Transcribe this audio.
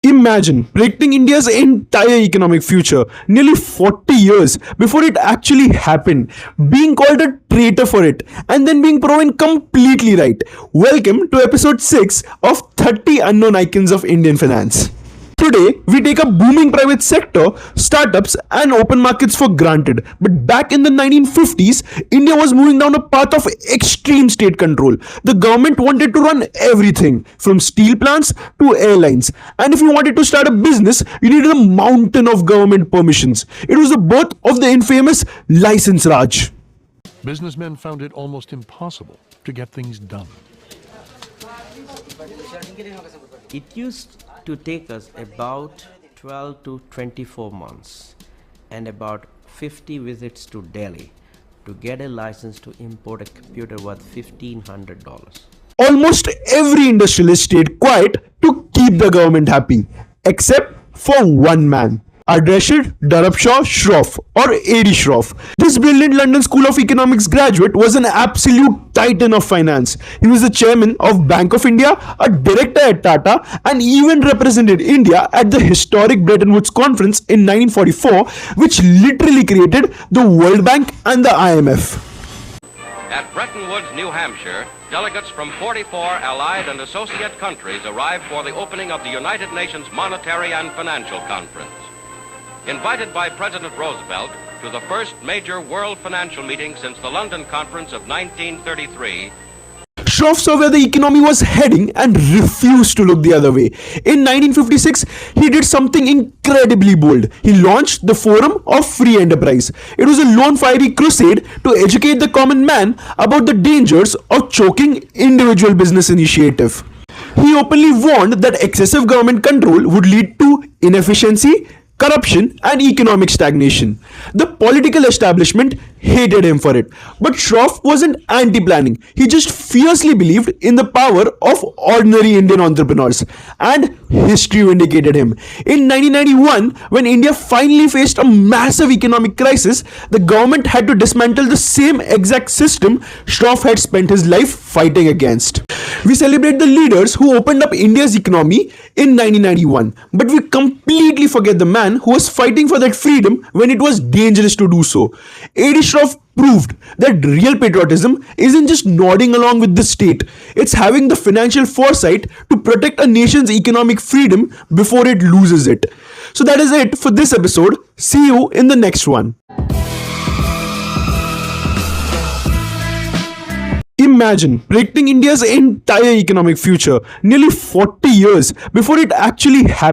Imagine predicting India's entire economic future nearly 40 years before it actually happened, being called a traitor for it, and then being proven completely right. Welcome to episode 6 of 30 Unknown Icons of Indian Finance. Today, we take a booming private sector, startups, and open markets for granted. But back in the 1950s, India was moving down a path of extreme state control. The government wanted to run everything, from steel plants to airlines. And if you wanted to start a business, you needed a mountain of government permissions. It was the birth of the infamous License Raj. Businessmen found it almost impossible to get things done. It used to take us about 12 to 24 months and about 50 visits to Delhi to get a license to import a computer worth $1,500. Almost every industrialist stayed quiet to keep the government happy, except for one man. Ardeshir Darabshah Shroff, or A.D. Shroff. This brilliant London School of Economics graduate was an absolute titan of finance. He was the chairman of Bank of India, a director at Tata, and even represented India at the historic Bretton Woods conference in 1944, which literally created the World Bank and the IMF. At Bretton Woods, New Hampshire, delegates from 44 allied and associate countries arrived for the opening of the United Nations Monetary and Financial Conference. Invited by President Roosevelt to the first major world financial meeting since the London Conference of 1933, Shroff saw where the economy was heading and refused to look the other way. In 1956, he did something incredibly bold. He launched the Forum of Free Enterprise. It was a lone fiery crusade to educate the common man about the dangers of choking individual business initiative. He openly warned that excessive government control would lead to inefficiency, corruption, and economic stagnation. The political establishment hated him for it. But Shroff wasn't anti-planning. He just fiercely believed in the power of ordinary Indian entrepreneurs. And history vindicated him. In 1991, when India finally faced a massive economic crisis, the government had to dismantle the same exact system Shroff had spent his life fighting against. We celebrate the leaders who opened up India's economy in 1991, but we completely forget the man who was fighting for that freedom when it was dangerous to do so. A.D. Shroff proved that real patriotism isn't just nodding along with the state, it's having the financial foresight to protect a nation's economic freedom before it loses it. So that is it for this episode. See you in the next one. Imagine predicting India's entire economic future nearly 40 years before it actually happened.